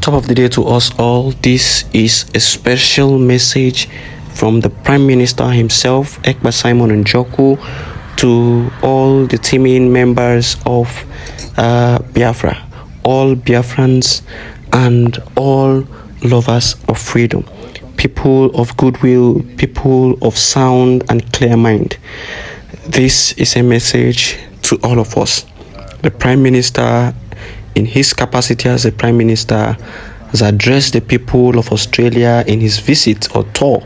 Top of the day to us all. This is a special message from the Prime Minister himself, Ekpa Simon Njoku, to all the teaming members of Biafra, all Biafrans and all lovers of freedom, people of goodwill, people of sound and clear mind. This is a message to all of us. The Prime Minister, in his capacity as a Prime Minister, has addressed the people of Australia in his visit or tour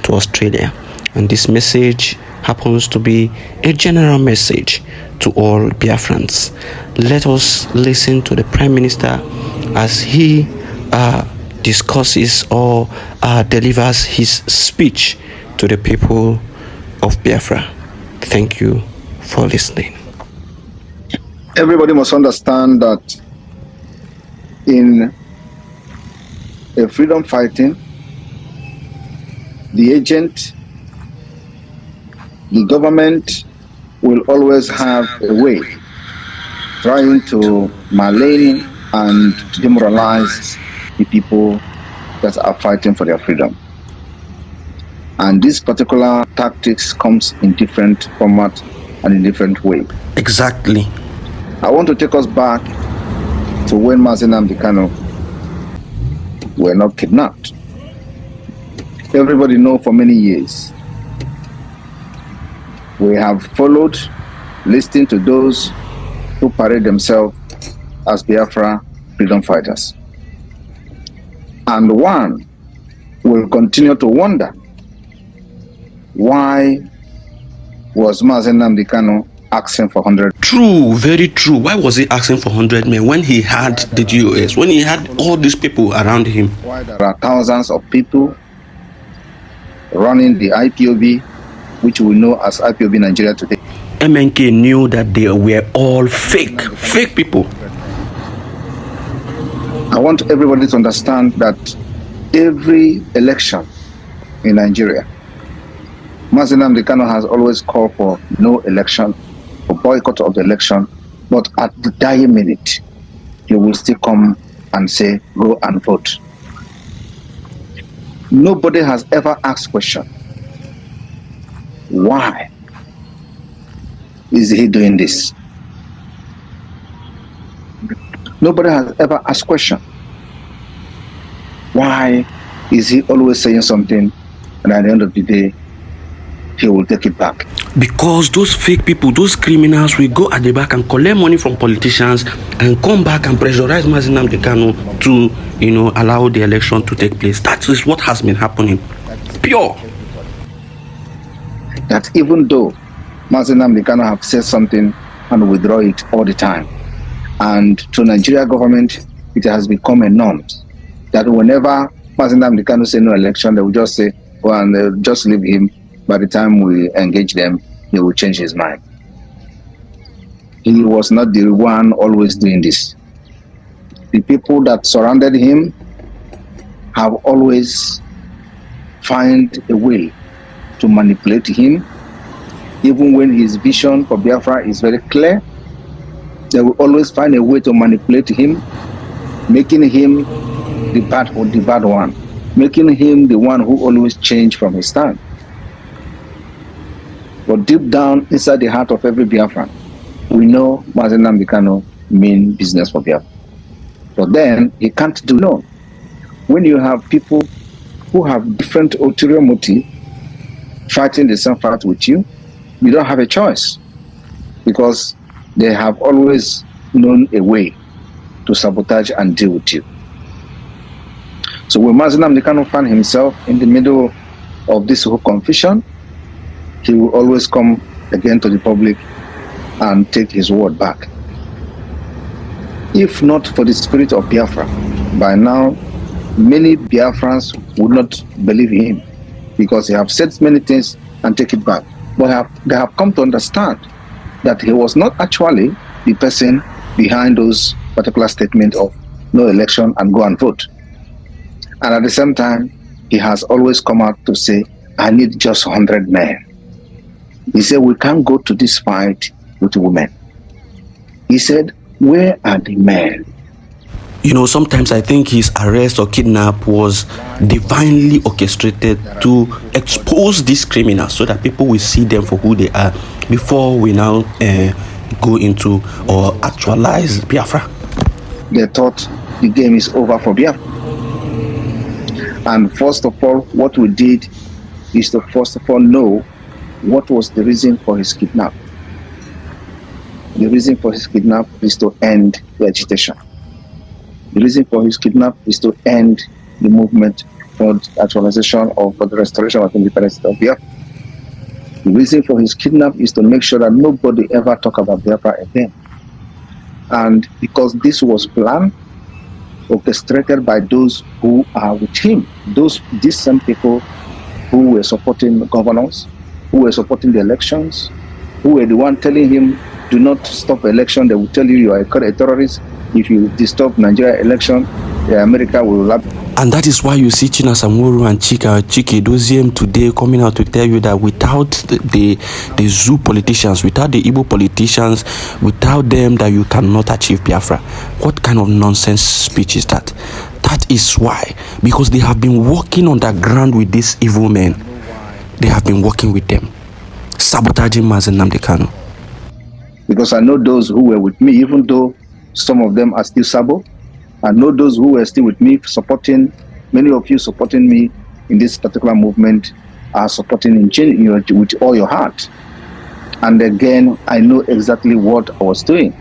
to Australia. And this message happens to be a general message to all Biafrans. Let us listen to the Prime Minister as he discusses or delivers his speech to the people of Biafra. Thank you for listening. Everybody must understand that in a freedom fighting, the agent, the government will always have a way trying to malign and demoralize the people that are fighting for their freedom. And this particular tactics comes in different format and in different way. Exactly. I want to take us back to when Mazi Nnamdi Kanu were not kidnapped. Everybody know for many years we have followed, listening to those who parade themselves as Biafra freedom fighters. And one will continue to wonder, why was Mazi Nnamdi Kanu asking for 100? True, very true. Why was he asking for 100 men when he had the GOS, when he had all these people around him? Why there are thousands of people running the IPOB, which we know as IPOB Nigeria today? MNK knew that they were all fake people. I want everybody to understand that every election in Nigeria, Mazi Nnamdi Kanu has always called for no election, for boycott of the election, but at the dying minute, he will still come and say, go and vote. Nobody has ever asked question, why is he doing this? Nobody has ever asked question, why is he always saying something and at the end of the day, he will take it back? Because those fake people, those criminals will go at the back and collect money from politicians and come back and pressurize Mazi Nnamdi Kanu to, allow the election to take place. That is what has been happening. Pure. That even though Mazi Nnamdi Kanu have said something and withdraw it all the time, and to Nigeria government, it has become a norm that whenever Mazi Nnamdi Kanu say no election, they will just say, well, and they'll just leave him. By the time we engage them, he will change his mind. He was not the one always doing this. The people that surrounded him have always found a way to manipulate him. Even when his vision for Biafra is very clear, they will always find a way to manipulate him, making him the bad one, making him the one who always changed from his stand. But deep down inside the heart of every Biafran, we know Mazi Nnamdi Kanu mean business for Biafra. But then he can't do alone. When you have people who have different ulterior motive fighting the same fight with you, you don't have a choice, because they have always known a way to sabotage and deal with you. So when Mazi Nnamdi Kanu found himself in the middle of this whole confusion, he will always come again to the public and take his word back. If not for the spirit of Biafra, by now many Biafrans would not believe him, because he have said many things and take it back. But they have come to understand that he was not actually the person behind those particular statements of no election and go and vote. And at the same time, he has always come out to say, I need just 100 men. He said, we can't go to this fight with women. He said, where are the men? You know, sometimes I think his arrest or kidnap was divinely orchestrated to expose these criminals so that people will see them for who they are before we now go into or actualize Biafra. They thought the game is over for Biafra. And first of all, what we did is to first of all know what was the reason for his kidnap. The reason for his kidnap is to end the agitation. The reason for his kidnap is to end the movement for the actualization or for the restoration of independence of Biafra. The reason for his kidnap is to make sure that nobody ever talk about Biafra again. And because this was planned, orchestrated by those who are with him, these same people who were supporting governors, who were supporting the elections, who were the one telling him, do not stop election. They will tell you you are a terrorist. If you disturb Nigeria election, America will love. And that is why you see Chinasamuru and Chike Doziem today coming out to tell you that without the Zoo politicians, without the Igbo politicians, without them, that you cannot achieve Biafra. What kind of nonsense speech is that? That is why, because they have been working on the ground with these evil men. They have been working with them, sabotaging Mazen Nnamdi Kanu. Because I know those who were with me, even though some of them are still sabo. I know those who were still with me, supporting, many of you supporting me in this particular movement are supporting with all your heart. And again, I know exactly what I was doing.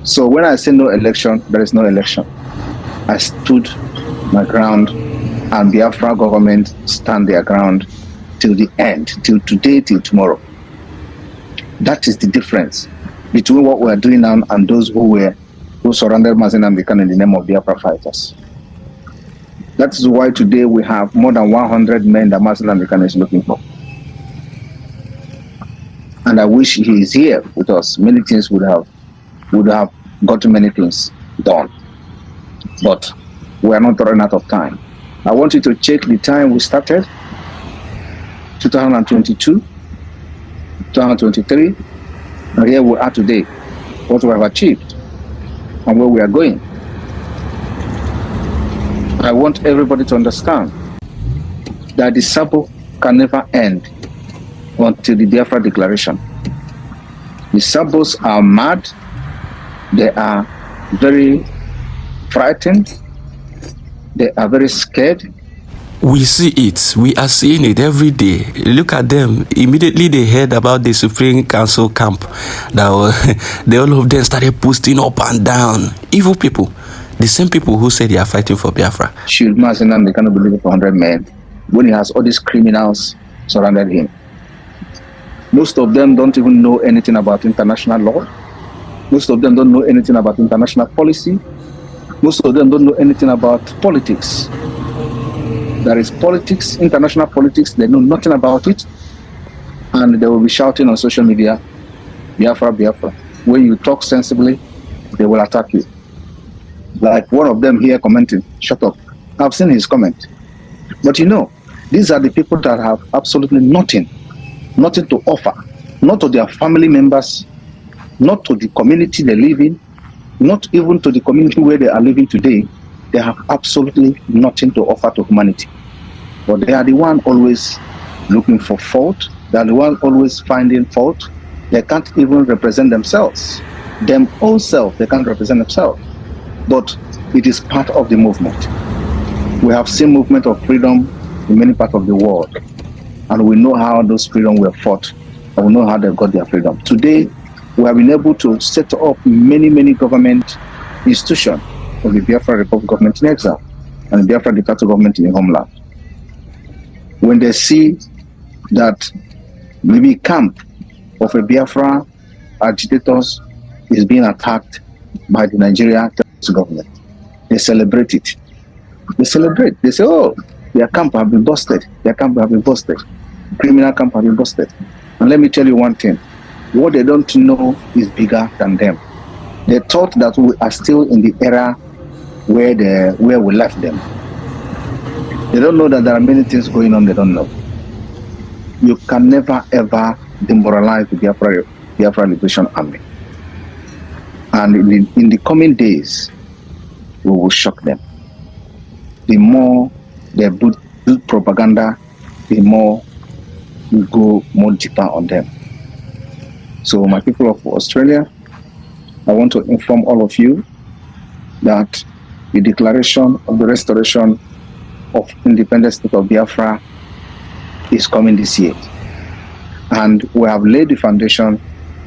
So when I say no election, there is no election. I stood my ground, and the Biafra government stand their ground till the end, till today, till tomorrow. That is the difference between what we are doing now and those who surrounded Mazen Nnamdi Kanu in the name of Biafra fighters. That is why today we have more than 100 men that Mazen Nnamdi Kanu is looking for. And I wish he is here with us. Many things would have gotten many things done. But we are not running out of time. I want you to check the time we started, 2022, 2023, and here we are today, what we have achieved and where we are going. I want everybody to understand that the sabo can never end until the Biafra declaration. The sabos are mad, they are very frightened, they are very scared. We see it. We are seeing it every day. Look at them. Immediately they heard about the Supreme Council camp. That they all of them started posting up and down. Evil people. The same people who say they are fighting for Biafra. Should Mazen Nnamdi Kanu be looking for 100 men when he has all these criminals surrounded him? Most of them don't even know anything about international law. Most of them don't know anything about international policy. Most of them don't know anything about politics. There is politics, international politics, they know nothing about it. And they will be shouting on social media, Biafra, Biafra. When you talk sensibly, they will attack you. Like one of them here commenting, shut up. I've seen his comment. But you know, these are the people that have absolutely nothing to offer. Not to their family members, not to the community they live in, not even to the community where they are living today. They have absolutely nothing to offer to humanity. But they are the one always looking for fault. They are the one always finding fault. They can't even represent themselves. Them own self, they can't represent themselves. But it is part of the movement. We have seen movement of freedom in many parts of the world. And we know how those freedom were fought. And we know how they got their freedom. Today, we have been able to set up many government institutions of the Biafra Republic government in exile and the Biafra de facto government in the homeland. When they see that maybe camp of a Biafra agitators is being attacked by the Nigeria government, they celebrate it. They celebrate. They say, oh, their camp have been busted. Their camp have been busted. Criminal camp have been busted. And let me tell you one thing. What they don't know is bigger than them. They thought that we are still in the era where we left them. They don't know that there are many things going on they don't know. You can never ever demoralize the Biafra Liberation Army. And in the coming days, we will shock them. The more they build propaganda, the more we go more deeper on them. So my people of Australia, I want to inform all of you that the declaration of the restoration of independent state of Biafra is coming this year. And we have laid the foundation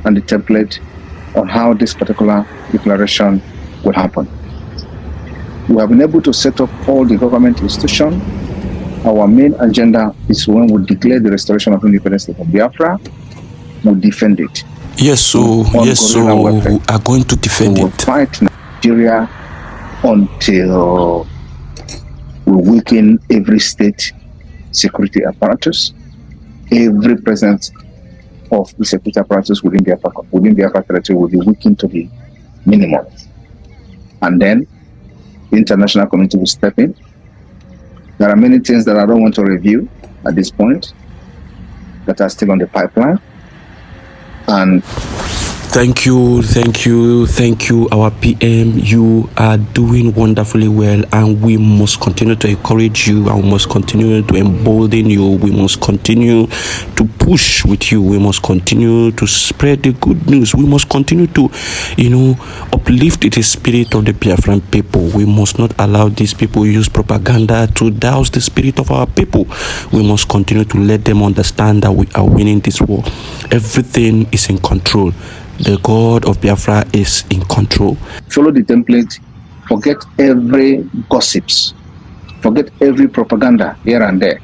and the template on how this particular declaration will happen. We have been able to set up all the government institutions. Our main agenda is when we declare the restoration of independent state of Biafra, we defend it. Yes, so we are going to defend it. Fight Nigeria until we weaken every state security apparatus, every presence of the security apparatus within Biafra territory will be weakened to the minimum. And then the international community will step in. There are many things that I don't want to review at this point that are still on the pipeline. And thank you, our PM. You are doing wonderfully well, and we must continue to encourage you, and we must continue to embolden you. We must continue to push with you. We must continue to spread the good news. We must continue to, uplift the spirit of the Biafran people. We must not allow these people use propaganda to douse the spirit of our people. We must continue to let them understand that we are winning this war. Everything is in control. The God of Biafra is in control. Follow the template. Forget every gossips. Forget every propaganda here and there.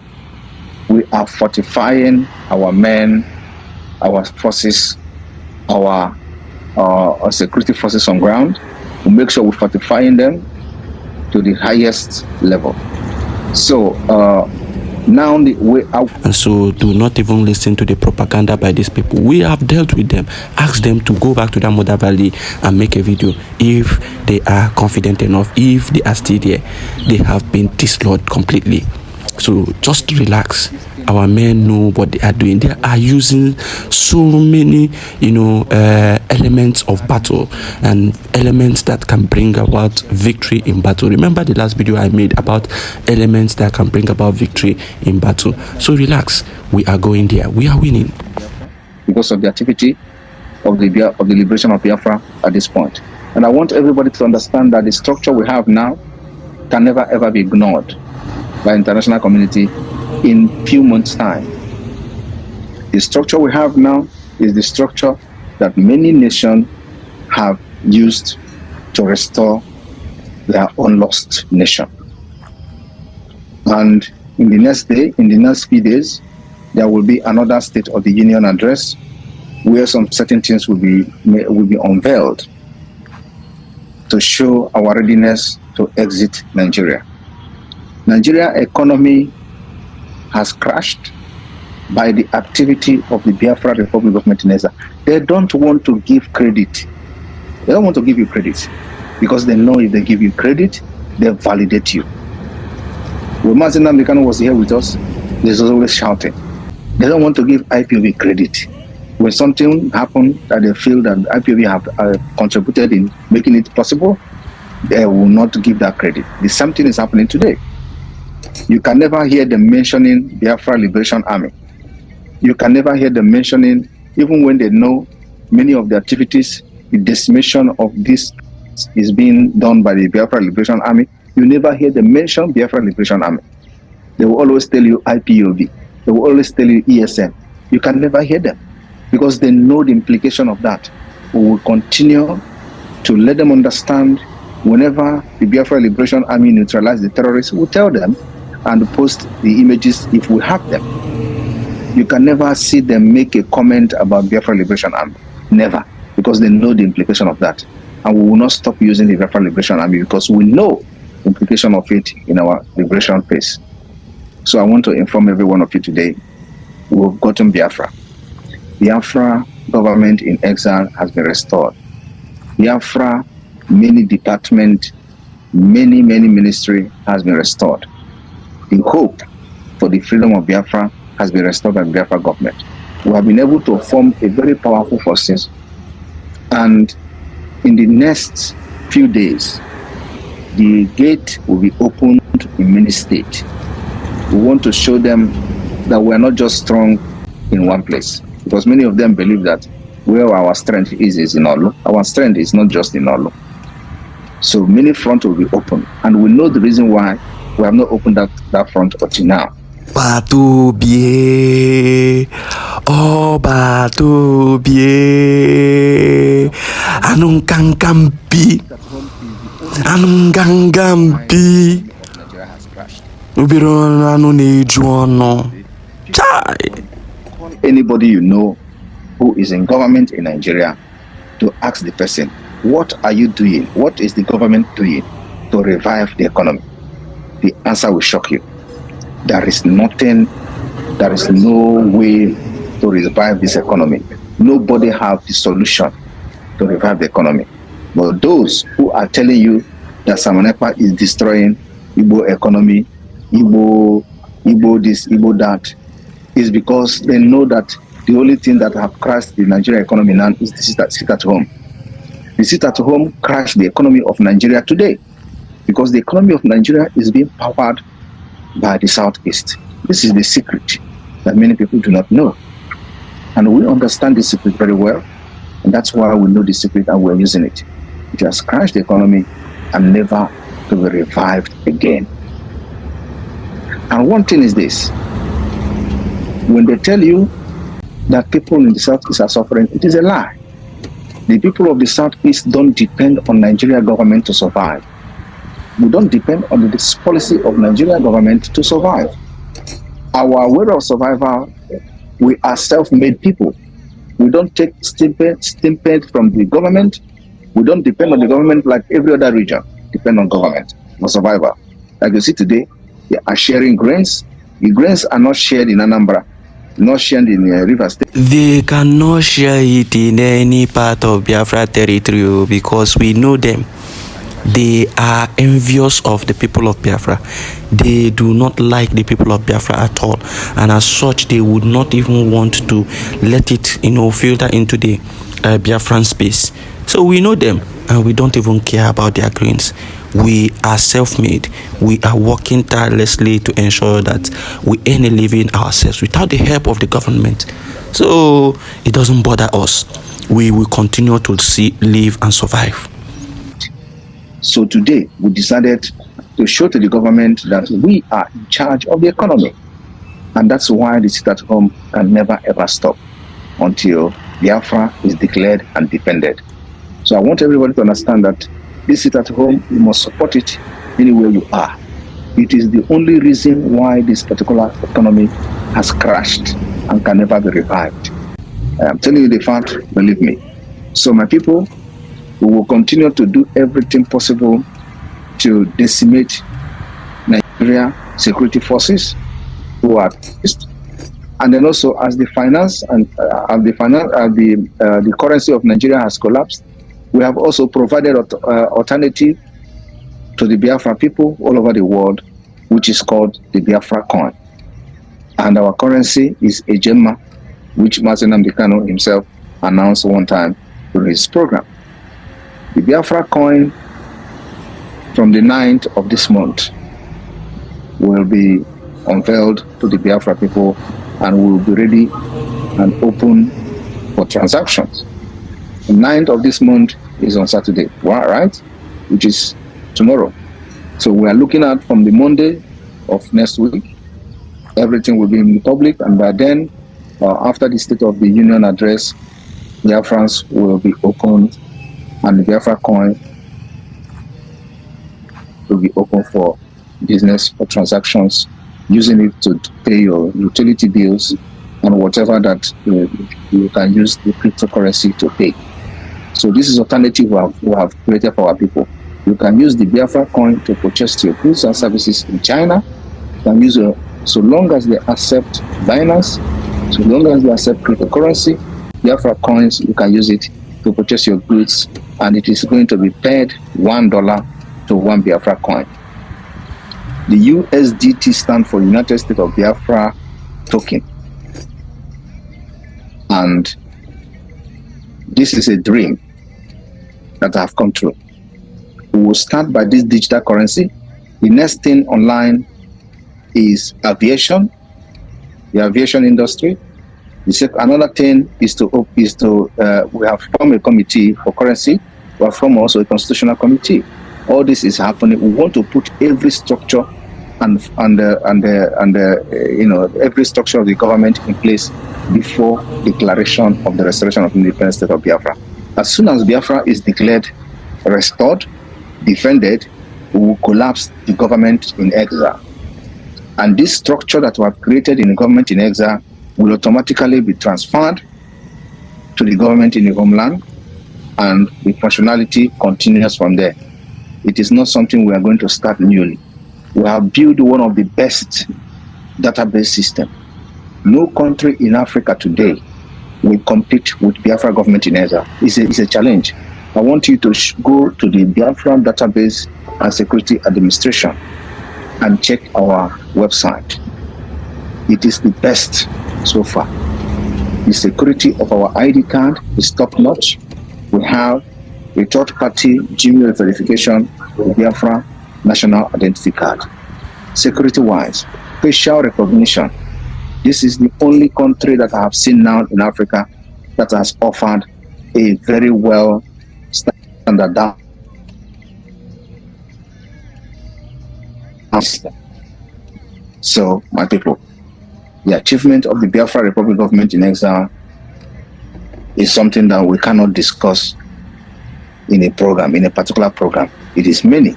We are fortifying our men, our forces, our security forces on ground. We make sure we're fortifying them to the highest level. So now the way out. And so do not even listen to the propaganda by these people. We have dealt with them. Ask them to go back to that Mother Valley and make a video if they are confident enough. If they are still there, they have been dislodged completely. So just relax. Our men know what they are doing. They are using so many, elements of battle and elements that can bring about victory in battle. Remember the last video I made about elements that can bring about victory in battle. So relax. We are going there. We are winning. Because of the activity of the liberation of Biafra at this point. And I want everybody to understand that the structure we have now can never ever be ignored by international community in few months' time. The structure we have now is the structure that many nations have used to restore their own lost nation. And in the next few days, there will be another State of the Union address where some certain things will be unveiled to show our readiness to exit Nigeria. Nigeria economy has crashed by the activity of the Biafra Republic of Martineza. They don't want to give credit. They don't want to give you credit because they know if they give you credit, they validate you. When Mazen Namdekano was here with us, they was always shouting. They don't want to give IPOB credit. When something happened that they feel that IPOB have contributed in making it possible, they will not give that credit. The same thing is happening today. You can never hear them mentioning Biafra Liberation Army. You can never hear them mentioning, even when they know many of the activities, the decimation of this is being done by the Biafra Liberation Army. You never hear them mention Biafra Liberation Army. They will always tell you IPOB. They will always tell you ESN. You can never hear them because they know the implication of that. We will continue to let them understand whenever the Biafra Liberation Army neutralize the terrorists, we'll tell them and post the images if we have them. You can never see them make a comment about Biafra Liberation Army. Never. Because they know the implication of that. And we will not stop using the Biafra Liberation Army because we know the implication of it in our liberation phase. So I want to inform every one of you today, we've gotten Biafra. Biafra government in exile has been restored. Biafra, many department, many ministry has been restored. The hope for the freedom of Biafra has been restored by the Biafra government. We have been able to form a very powerful forces, and in the next few days, the gate will be opened in many states. We want to show them that we are not just strong in one place, because many of them believe that where our strength is in Olu. Our strength is not just in Olu. So many fronts will be open, and we know the reason why we have not opened that front until now. Batu bie, oh batu bie, anung kangkampi, anung kangkampi, ubiron anu nejuano. Chai. Anybody you know who is in government in Nigeria, to ask the person, what are you doing? What is the government doing to revive the economy? The answer will shock you. There is nothing, there is no way to revive this economy. Nobody have the solution to revive the economy. But those who are telling you that Samanepa is destroying Igbo economy, Igbo this, Igbo that, is because they know that the only thing that have crashed the Nigerian economy now is the sit at home. The sit at home crashed the economy of Nigeria today, because the economy of Nigeria is being powered by the Southeast. This is the secret that many people do not know. And we understand the secret very well. And that's why we know the secret and we're using it. It has crashed the economy and never to be revived again. And one thing is this: when they tell you that people in the Southeast are suffering, it is a lie. The people of the Southeast don't depend on Nigerian government to survive. We don't depend on this policy of Nigerian government to survive. Our way of survival, we are self-made people. We don't take stipend from the government. We don't depend on the government like every other region depend on government for survival. Like you see today, they are sharing grains. The grains are not shared in Anambra, not shared in River State. They cannot share it in any part of Biafra territory because we know them. They are envious of the people of Biafra. They do not like the people of Biafra at all, and as such they would not even want to let it filter into the Biafran space. So we know them and we don't even care about their grains. We are self-made. We are working tirelessly to ensure that we earn a living ourselves without the help of the government. So it doesn't bother us. We will continue to live and survive. So today, we decided to show to the government that we are in charge of the economy. And that's why the sit at home can never ever stop until Biafra is declared and defended. So I want everybody to understand that this sit at home, you must support it anywhere you are. It is the only reason why this particular economy has crashed and can never be revived. I am telling you the fact, believe me. So my people, we will continue to do everything possible to decimate Nigeria security forces who are pissed. And then also, as the finance and the currency of Nigeria has collapsed, we have also provided alternative to the Biafra people all over the world, which is called the Biafra coin. And our currency is a gemma, which Mazi Nnamdi Kanu himself announced one time during his program. The Biafra coin from the 9th of this month will be unveiled to the Biafra people and will be ready and open for transactions. The 9th of this month is on Saturday, right? Which is tomorrow. So we are looking at from the Monday of next week, everything will be in the public, and by then, after the State of the Union address, BIAFRANS will be open and the Biafra coin will be open for business, for transactions, using it to pay your utility bills and whatever that you can use the cryptocurrency to pay. So this is alternative we have created for our people. You can use the Biafra coin to purchase your goods and services in China. You can use it so long as they accept Binance, so long as they accept cryptocurrency. Biafra coins, you can use it to purchase your goods, and it is going to be paid $1 to one Biafra coin. The USDT stands for United States of Biafra token. And this is a dream that I have come true. We will start by this digital currency. The next thing online is aviation, the aviation industry. Another thing is we have formed a committee for currency. We have formed also a constitutional committee. All this is happening. We want to put every structure and every structure of the government in place before declaration of the restoration of independent state of Biafra. As soon as Biafra is declared restored, defended, we will collapse the government in exile. And this structure that we have created in the government in exile will automatically be transferred to the government in the homeland, and the functionality continues from there. It is not something we are going to start newly. We have built one of the best database systems. No country in Africa today will compete with Biafra government in exile. It's a challenge. I want you to go to the Biafra Database and Security Administration and check our website. It is the best so far. The security of our ID card is top-notch. We have a third-party Gmail verification with Biafra National Identity Card. Security-wise, facial recognition. This is the only country that I have seen now in Africa that has offered a very well standardized system. So, my people, the achievement of the Biafra Republic government in exile is something that we cannot discuss in a program, in a particular program. It is many.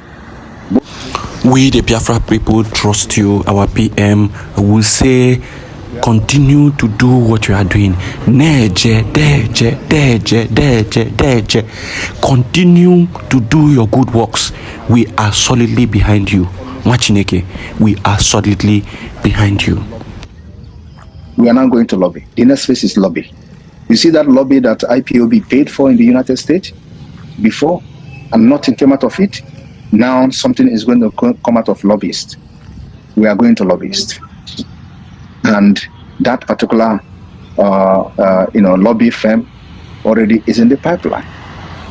We, the Biafra people, trust you. Our PM will say, continue to do what you are doing. Continue to do your good works. We are solidly behind you. Machineke, we are solidly behind you. We are now going to lobby. The next phase is lobby. You see that lobby that IPOB paid for in the United States before, and nothing came out of it. Now something is going to come out of lobbyists. We are going to lobbyists, and that particular lobby firm already is in the pipeline.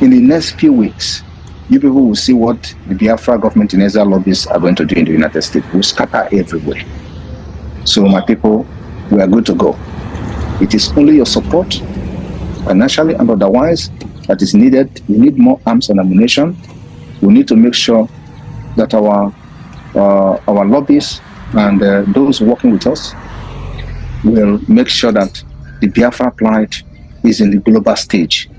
In the next few weeks, you people will see what the Biafra government in exile lobbyists are going to do in the United States. We'll scatter everywhere. So my people, we are good to go. It is only your support, financially and otherwise, that is needed. We need more arms and ammunition. We need to make sure that our lobbyists and those working with us will make sure that the Biafra plight is in the global stage.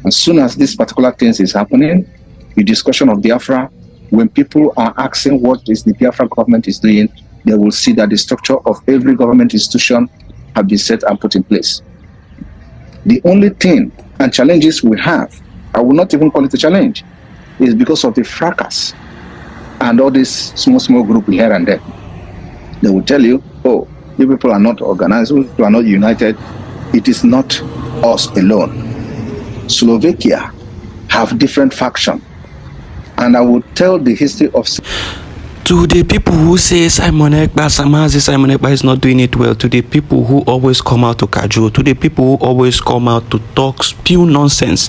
As soon as this particular thing is happening, the discussion of Biafra, when people are asking what is the Biafra government is doing, they will see that the structure of every government institution have been set and put in place. The only thing and challenges we have, I will not even call it a challenge, is because of the fracas and all this small group here and there. They will tell you, oh, you people are not organized, you people are not united. It is not us alone. Slovakia have different factions. And I will tell the history of... To the people who say Simon Ekpa is not doing it well, to the people who always come out to cajole, to the people who always come out to talk spew nonsense,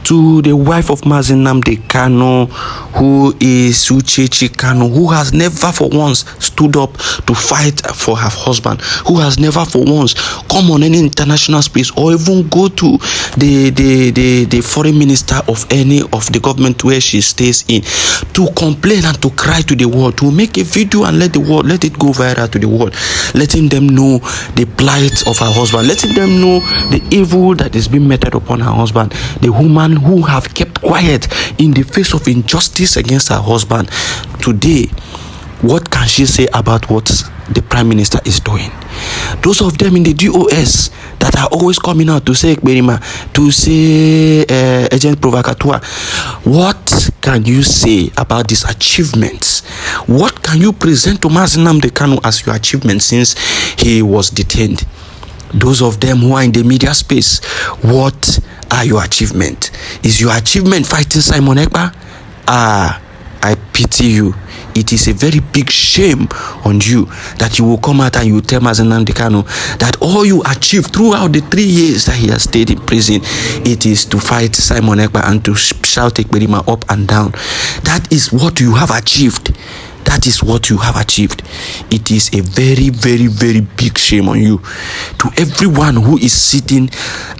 to the wife of Mazi Nnamdi Kanu, who is Uchechi Kanu, who has never for once stood up to fight for her husband, who has never for once come on any international space or even go to the foreign minister of any of the government where she stays in to complain and to cry to the world, to make a video and let it go viral to the world, letting them know the plight of her husband, letting them know the evil that is being meted upon her husband, the woman who have kept quiet in the face of injustice against her husband. Today, what can she say about what the Prime Minister is doing? Those of them in the DOS that are always coming out to say Ekberima, to say agent provocateur, what can you say about these achievements? What can you present to Mazi Nnamdi Kanu as your achievement since he was detained? Those of them who are in the media space, what are your achievement? Is your achievement fighting Simon Ekpa? I pity you. It is a very big shame on you that you will come out and you tell Mazi Nnamdi Kanu that all you achieved throughout the 3 years that he has stayed in prison, it is to fight Simon Ekpa and to shout Ekperima up and down. That is what you have achieved. That is what you have achieved. It is a very, very, very big shame on you. To everyone who is sitting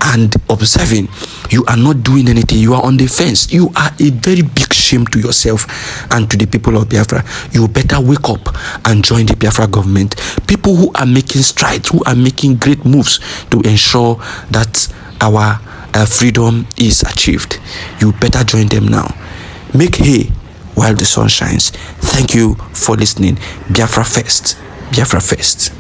and observing, you are not doing anything. You are on the fence. You are a very big shame to yourself and to the people of Biafra. You better wake up and join the Biafra government. People who are making strides, who are making great moves to ensure that our freedom is achieved. You better join them now. Make hay while the sun shines. Thank you for listening. Biafra first. Biafra first.